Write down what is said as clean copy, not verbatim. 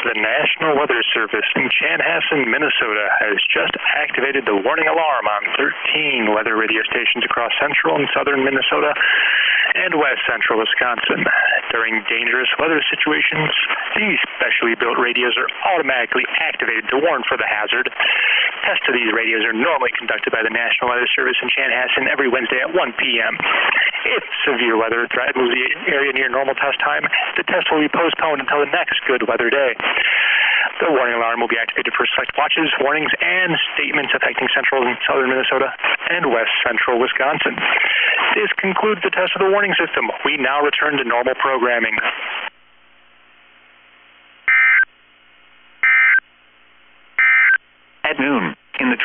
The National Weather Service in Chanhassen, Minnesota has just activated the warning alarm on 13 weather radio stations across central and southern Minnesota and west central Wisconsin. During dangerous weather situations, these specially built radios are automatically activated to warn for the hazard. Tests of these radios are normally conducted by the National Weather Service in Chanhassen every Wednesday at 1 p.m. If severe weather threatens the area near normal test time, the test will be postponed until the next good weather day. The warning alarm will be activated for select watches, warnings, and statements affecting central and southern Minnesota and west central Wisconsin. This concludes the test of the warning system. We now return to normal programming. At noon, in the